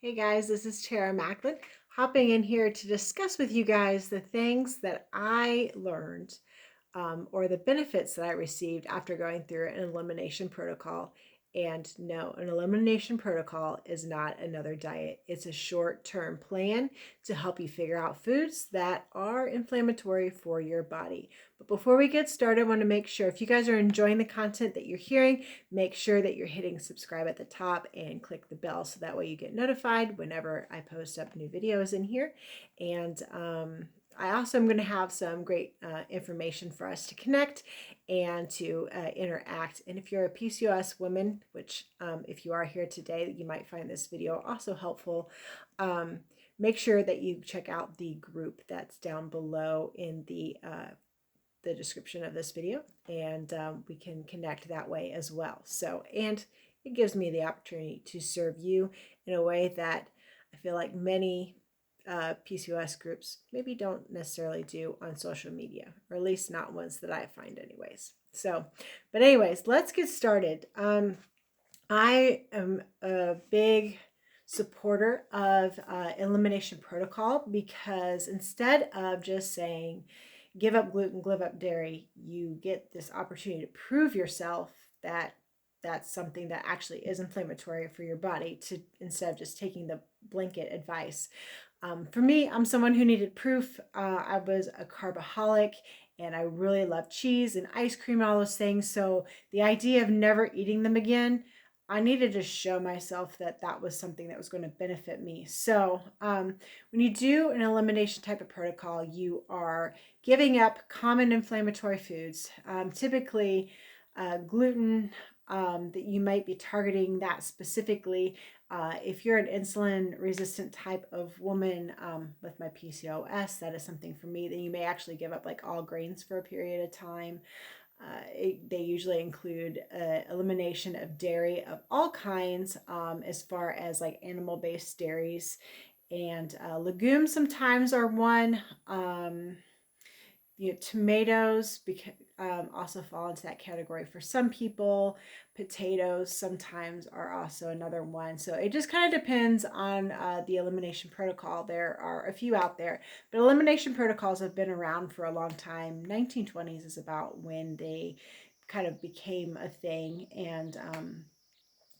Hey guys, this is Tara Macklin, hopping in here to discuss with you guys the things that I learned or the benefits that I received after going through an elimination protocol. And no, an elimination protocol is not another diet. It's a short-term plan to help you figure out foods that are inflammatory for your body. But before we get started, I want to make sure if you guys are enjoying the content that you're hearing, make sure that you're hitting subscribe at the top and click the bell so that way you get notified whenever I post up new videos in here. And I also am going to have some great information for us to connect and to interact. And if you're a PCOS woman, which if you are here today, you might find this video also helpful, make sure that you check out the group that's down below in the description of this video, and we can connect that way as well. So, and it gives me the opportunity to serve you in a way that I feel like many PCOS groups maybe don't necessarily do on social media, or at least not ones that I find anyways. So, but anyways, let's get started. I am a big supporter of elimination protocol because instead of just saying give up gluten, give up dairy, you get this opportunity to prove yourself that that's something that actually is inflammatory for your body, to instead of just taking the blanket advice. For me, I'm someone who needed proof. I was a carboholic and I really love cheese and ice cream and all those things. So the idea of never eating them again, I needed to show myself that that was something that was going to benefit me. So when you do an elimination type of protocol, you are giving up common inflammatory foods, typically gluten, that you might be targeting that specifically. If you're an insulin resistant type of woman with my PCOS, that is something for me. Then you may actually give up like all grains for a period of time. They usually include elimination of dairy of all kinds, as far as like animal-based dairies, and legumes sometimes are one. Tomatoes also fall into that category for some people. Potatoes sometimes are also another one. So it just kind of depends on the elimination protocol. There are a few out there, but elimination protocols have been around for a long time. 1920s is about when they kind of became a thing, and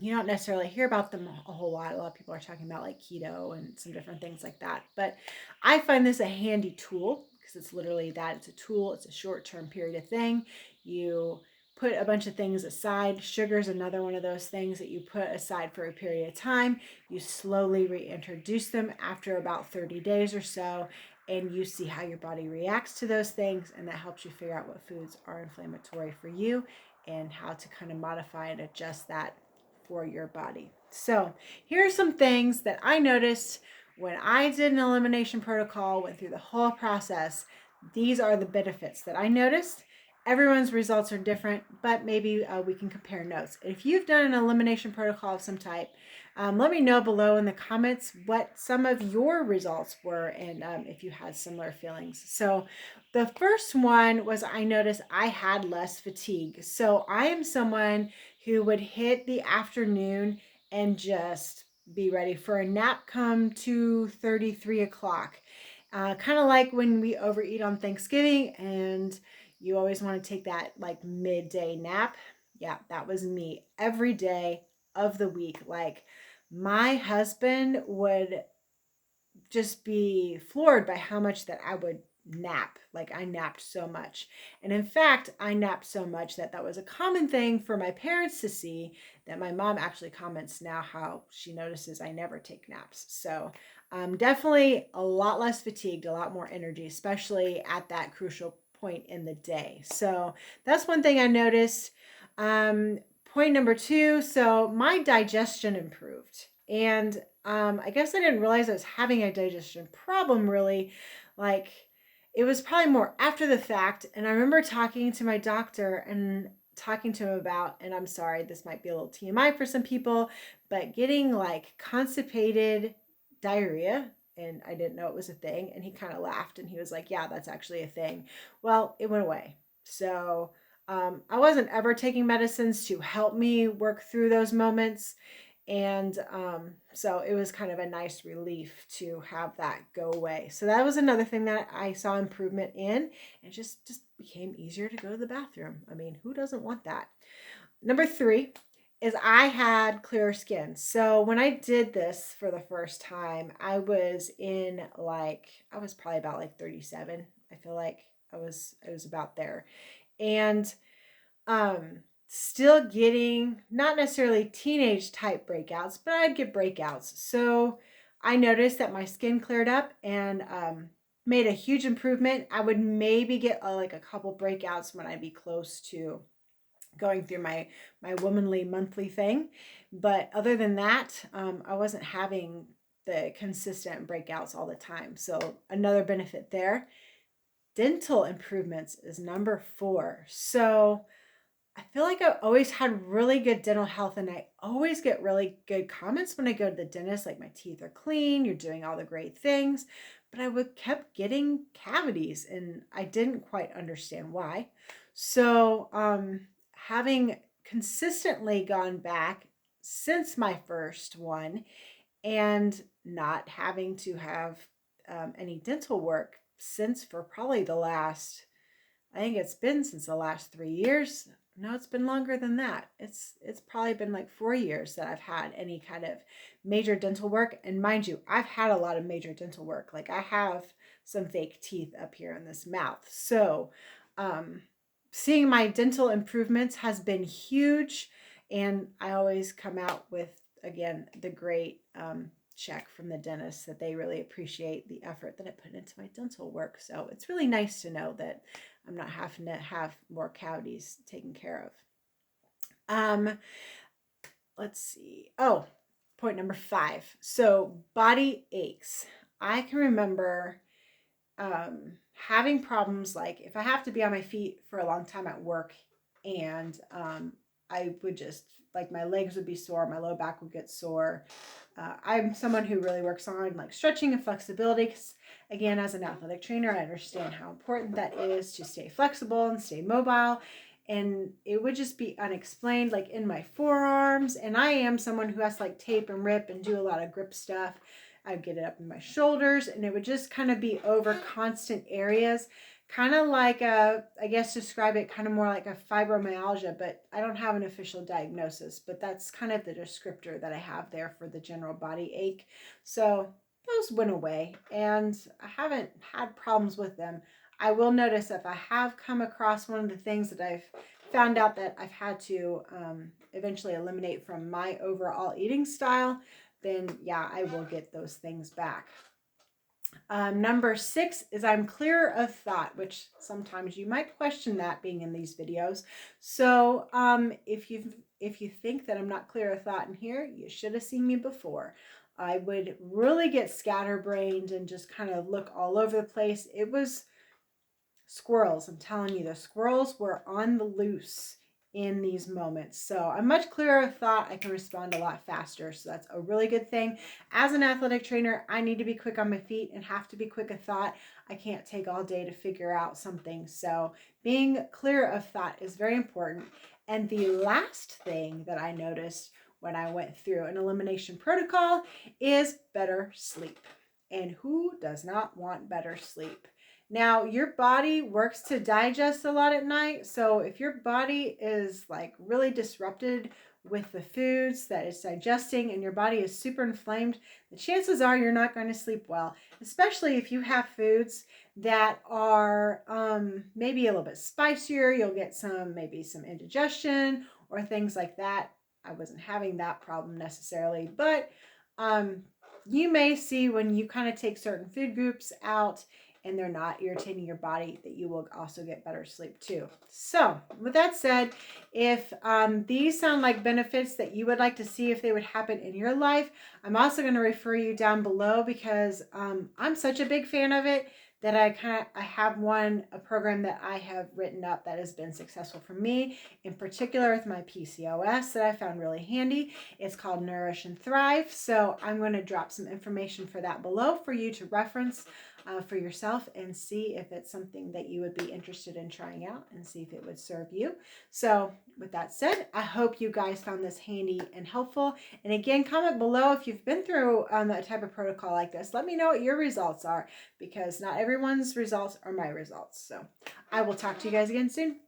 you don't necessarily hear about them a whole lot. A lot of people are talking about like keto and some different things like that. But I find this a handy tool because it's literally that. It's a tool. It's a short-term period of thing. You put a bunch of things aside. Sugar is another one of those things that you put aside for a period of time. You slowly reintroduce them after about 30 days or so, and you see how your body reacts to those things, and that helps you figure out what foods are inflammatory for you and how to kind of modify and adjust that for your body. So here are some things that I noticed when I did an elimination protocol, went through the whole process. These are the benefits that I noticed. Everyone's results are different, but maybe we can compare notes. If you've done an elimination protocol of some type, let me know below in the comments what some of your results were, and if you had similar feelings. So the first one was I noticed I had less fatigue. So I am someone who would hit the afternoon and just be ready for a nap come 2:30, 3 o'clock. Kind of like when we overeat on Thanksgiving and you always want to take that like midday nap. Yeah, that was me every day of the week. Like my husband would just be floored by how much that I would nap. Like I napped so much. And in fact, I napped so much that that was a common thing for my parents to see, that my mom actually comments now how she notices I never take naps. So definitely a lot less fatigued, a lot more energy, especially at that crucial point in the day. So that's one thing I noticed. Point number two, so my digestion improved. And I guess I didn't realize I was having a digestion problem really. Like it was probably more after the fact. And I remember talking to my doctor and talking to him about, and I'm sorry, this might be a little TMI for some people, but getting like constipated diarrhea. And I didn't know it was a thing. And he kind of laughed and he was like, yeah, that's actually a thing. Well, it went away. So I wasn't ever taking medicines to help me work through those moments. And so it was kind of a nice relief to have that go away. So that was another thing that I saw improvement in. It just became easier to go to the bathroom. I mean, who doesn't want that? Number 3 is I had clearer skin. So when I did this for the first time, I was probably about like 37. I feel like I was about there. And still getting not necessarily teenage type breakouts, but I'd get breakouts. So I noticed that my skin cleared up and made a huge improvement. I would maybe get like a couple breakouts when I'd be close to going through my womanly monthly thing, but other than that, I wasn't having the consistent breakouts all the time. So another benefit there. Dental improvements is number 4. So I feel like I've always had really good dental health, and I always get really good comments when I go to the dentist, like my teeth are clean, you're doing all the great things. But I would kept getting cavities, and I didn't quite understand why. So, having consistently gone back since my first one and not having to have any dental work since for probably the last, I think it's been since the last 3 years. No, it's been longer than that. It's probably been like 4 years that I've had any kind of major dental work. And mind you, I've had a lot of major dental work. Like I have some fake teeth up here in this mouth. So seeing my dental improvements has been huge. And I always come out with, again, the great check from the dentist that they really appreciate the effort that I put into my dental work. So it's really nice to know that I'm not having to have more cavities taken care of. Let's see. Oh, point number 5. So body aches. I can remember having problems like if I have to be on my feet for a long time at work, and I would just like my legs would be sore, my low back would get sore. I'm someone who really works on like stretching and flexibility because, again, as an athletic trainer, I understand how important that is to stay flexible and stay mobile. And it would just be unexplained, like in my forearms. And I am someone who has to like tape and rip and do a lot of grip stuff. I'd get it up in my shoulders, and it would just kind of be over constant areas. Kind of like I guess describe it kind of more like a fibromyalgia, but I don't have an official diagnosis, but that's kind of the descriptor that I have there for the general body ache. So those went away, and I haven't had problems with them. I will notice if I have come across one of the things that I've found out that I've had to eventually eliminate from my overall eating style, then yeah, I will get those things back. Number 6 is I'm clearer of thought, which sometimes you might question that being in these videos. So if you think that I'm not clear of thought in here, you should have seen me before. I would really get scatterbrained and just kind of look all over the place. It was squirrels. I'm telling you, the squirrels were on the loose in these moments. So I'm much clearer of thought. I can respond a lot faster. So that's a really good thing. As an athletic trainer, I need to be quick on my feet and have to be quick of thought. I can't take all day to figure out something. So being clear of thought is very important. And the last thing that I noticed when I went through an elimination protocol is better sleep. And who does not want better sleep? Now, your body works to digest a lot at night. So if your body is like really disrupted with the foods that it's digesting and your body is super inflamed, the chances are you're not going to sleep well, especially if you have foods that are maybe a little bit spicier. You'll get maybe some indigestion or things like that. I wasn't having that problem necessarily, but you may see when you kind of take certain food groups out and they're not irritating your body, that you will also get better sleep too. So with that said, if these sound like benefits that you would like to see if they would happen in your life, I'm also going to refer you down below because I'm such a big fan of it that I have a program that I have written up that has been successful for me, in particular with my PCOS, that I found really handy. It's called Nourish and Thrive. So I'm going to drop some information for that below for you to reference. for yourself and see if it's something that you would be interested in trying out and see if it would serve you. So with that said, I hope you guys found this handy and helpful. And again, comment below if you've been through a type of protocol like this. Let me know what your results are, because not everyone's results are my results. So I will talk to you guys again soon.